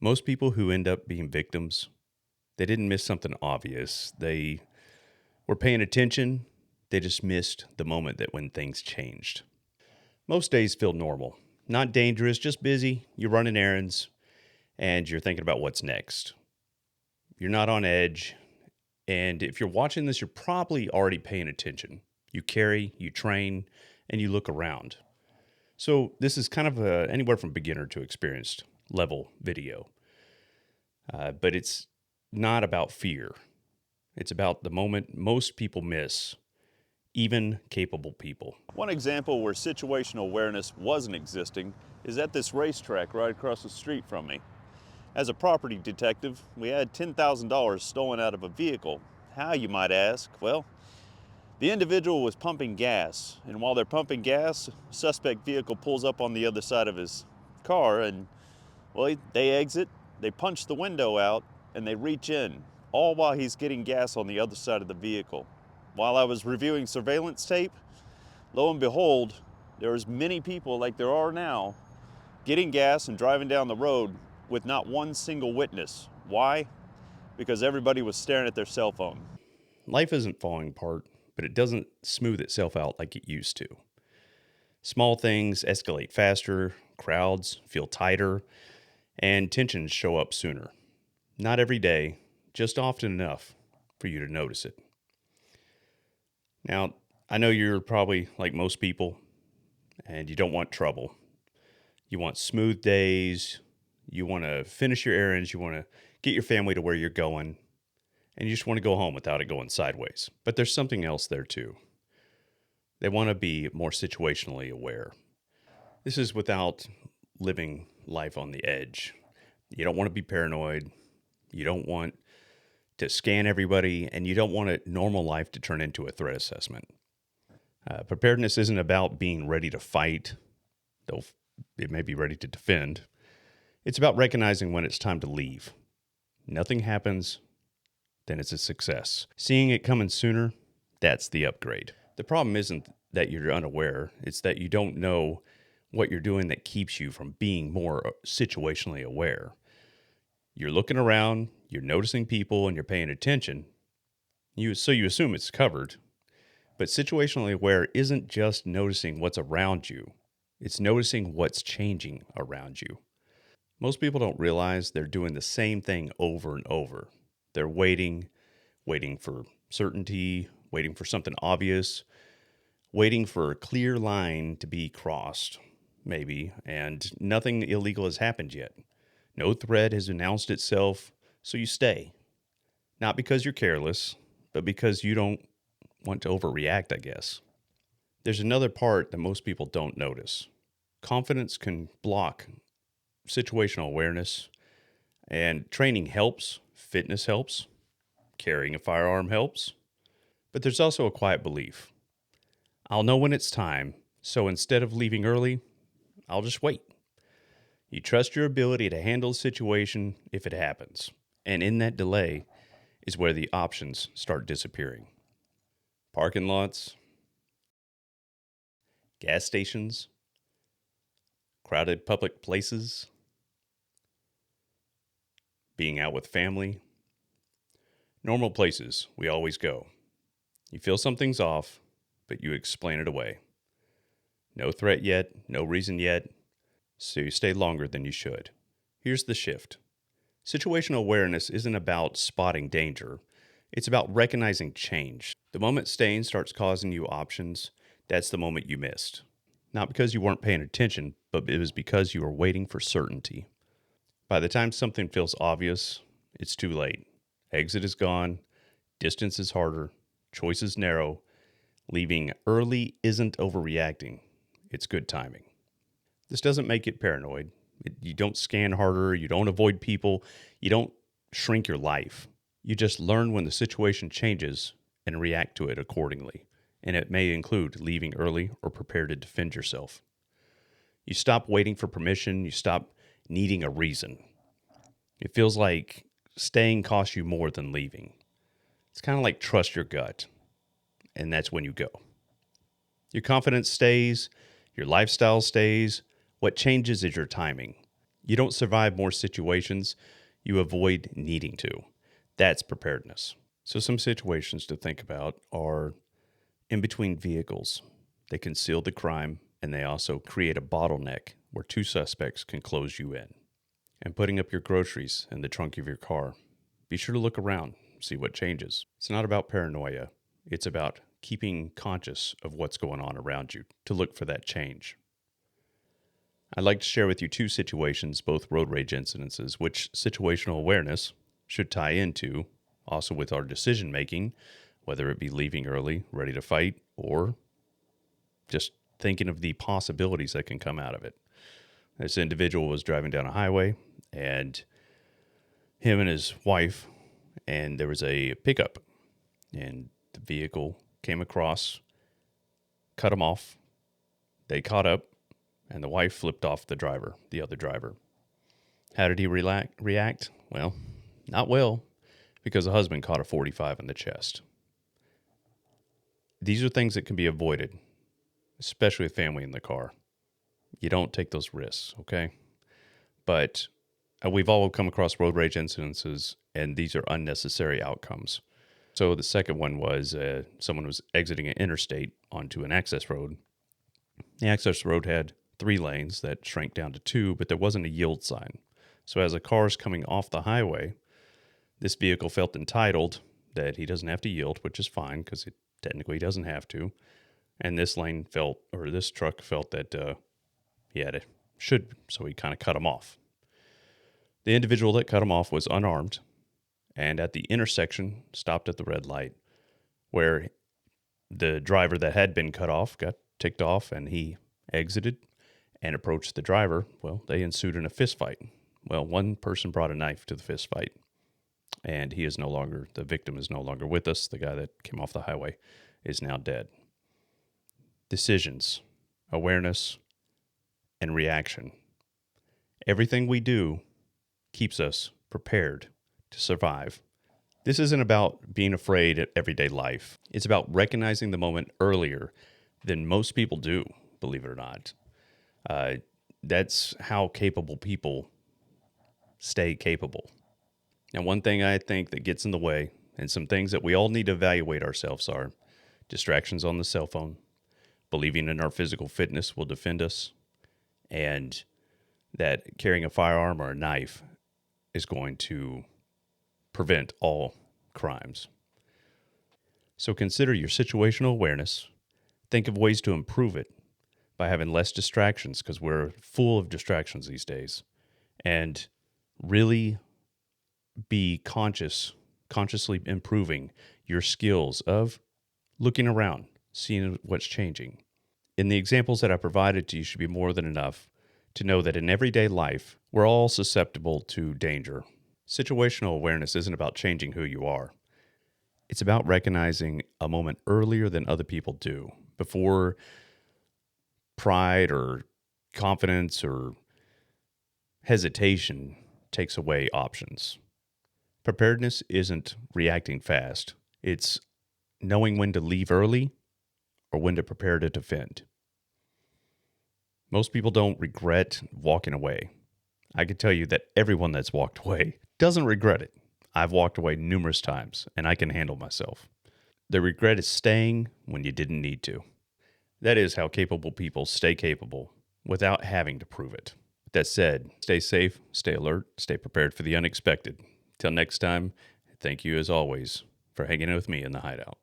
Most people who end up being victims, they didn't miss something obvious. They were paying attention. They just missed the moment that when things changed. Most days feel normal, not dangerous, just busy. You're running errands and you're thinking about what's next. You're not on edge. And if you're watching this, you're probably already paying attention. You carry, you train, and you look around. So this is kind of anywhere from beginner to experienced level video. But it's not about fear. It's about the moment most people miss, even capable people. One example where situational awareness wasn't existing is at this racetrack right across the street from me. As a property detective, we had $10,000 stolen out of a vehicle. How, you might ask? Well, the individual was pumping gas, and while they're pumping gas, a suspect vehicle pulls up on the other side of his car, and well, they exit, they punch the window out, and they reach in, all while he's getting gas on the other side of the vehicle. While I was reviewing surveillance tape, lo and behold, there was many people like there are now getting gas and driving down the road with not one single witness. Why? Because everybody was staring at their cell phone. Life isn't falling apart, but it doesn't smooth itself out like it used to. Small things escalate faster, crowds feel tighter, and tensions show up sooner. Not every day, just often enough for you to notice it. Now, I know you're probably like most people, and you don't want trouble. You want smooth days. You want to finish your errands. You want to get your family to where you're going. And you just want to go home without it going sideways. But there's something else there too. They want to be more situationally aware. This is without living life on the edge. You don't want to be paranoid. You don't want to scan everybody, and you don't want a normal life to turn into a threat assessment. Preparedness isn't about being ready to fight, though it may be ready to defend. It's about recognizing when it's time to leave. Nothing happens, then it's a success. Seeing it coming sooner, that's the upgrade. The problem isn't that you're unaware, it's that you don't know what you're doing that keeps you from being more situationally aware. You're looking around, you're noticing people, and you're paying attention. So you assume it's covered. But situationally aware isn't just noticing what's around you. It's noticing what's changing around you. Most people don't realize they're doing the same thing over and over. They're waiting for certainty, waiting for something obvious, waiting for a clear line to be crossed, maybe, and nothing illegal has happened yet. No threat has announced itself, so you stay. Not because you're careless, but because you don't want to overreact, I guess. There's another part that most people don't notice. Confidence can block situational awareness, and training helps, fitness helps, carrying a firearm helps, but there's also a quiet belief. I'll know when it's time, so instead of leaving early, I'll just wait. You trust your ability to handle a situation if it happens, and in that delay is where the options start disappearing. Parking lots, gas stations, crowded public places, being out with family, normal places we always go. You feel something's off, but you explain it away. No threat yet, no reason yet, so you stay longer than you should. Here's the shift. Situational awareness isn't about spotting danger. It's about recognizing change. The moment staying starts causing you options, that's the moment you missed. Not because you weren't paying attention, but it was because you were waiting for certainty. By the time something feels obvious, it's too late. Exit is gone, distance is harder, choice is narrow. Leaving early isn't overreacting. It's good timing. This doesn't make it paranoid. You don't scan harder. You don't avoid people. You don't shrink your life. You just learn when the situation changes and react to it accordingly. And it may include leaving early or prepare to defend yourself. You stop waiting for permission. You stop needing a reason. It feels like staying costs you more than leaving. It's kind of like trust your gut. And that's when you go. Your confidence stays. Your lifestyle stays. What changes is your timing. You don't survive more situations, you avoid needing to. That's preparedness. So, some situations to think about are in between vehicles. They conceal the crime and they also create a bottleneck where two suspects can close you in. And putting up your groceries in the trunk of your car. Be sure to look around, see what changes. It's not about paranoia, it's about keeping conscious of what's going on around you to look for that change. I'd like to share with you two situations, both road rage incidences, which situational awareness should tie into, also with our decision making, whether it be leaving early, ready to fight, or just thinking of the possibilities that can come out of it. This individual was driving down a highway, and him and his wife, and there was a pickup, and the vehicle came across, cut him off. They caught up, and the wife flipped off the other driver. How did he react? Well, not well, because the husband caught a 45 in the chest. These are things that can be avoided, especially with family in the car. You don't take those risks, okay? But we've all come across road rage incidences, and these are unnecessary outcomes. So the second one was someone was exiting an interstate onto an access road. The access road had 3 lanes that shrank down to 2, but there wasn't a yield sign. So as a car is coming off the highway, this vehicle felt entitled that he doesn't have to yield, which is fine because it technically doesn't have to. And this truck felt that he had it should, so he kind of cut him off. The individual that cut him off was unarmed, and at the intersection stopped at the red light, where the driver that had been cut off got ticked off, and he exited and approached the driver. Well, they ensued in a fist fight. Well, one person brought a knife to the fist fight, and the victim is no longer with us. The guy that came off the highway is now dead. Decisions, awareness, and reaction. Everything we do keeps us prepared to survive. This isn't about being afraid at everyday life. It's about recognizing the moment earlier than most people do, believe it or not. That's how capable people stay capable. Now, one thing I think that gets in the way, and some things that we all need to evaluate ourselves, are distractions on the cell phone, believing in our physical fitness will defend us, and that carrying a firearm or a knife is going to prevent all crimes. So consider your situational awareness. Think of ways to improve it by having less distractions, because we're full of distractions these days. And really be consciously improving your skills of looking around, seeing what's changing. In the examples that I provided to you should be more than enough to know that in everyday life, we're all susceptible to danger. Situational awareness isn't about changing who you are. It's about recognizing a moment earlier than other people do, before pride or confidence or hesitation takes away options. Preparedness isn't reacting fast. It's knowing when to leave early or when to prepare to defend. Most people don't regret walking away. I can tell you that everyone that's walked away doesn't regret it. I've walked away numerous times, and I can handle myself. The regret is staying when you didn't need to. That is how capable people stay capable without having to prove it. With that said, stay safe, stay alert, stay prepared for the unexpected. Till next time, thank you as always for hanging out with me in the hideout.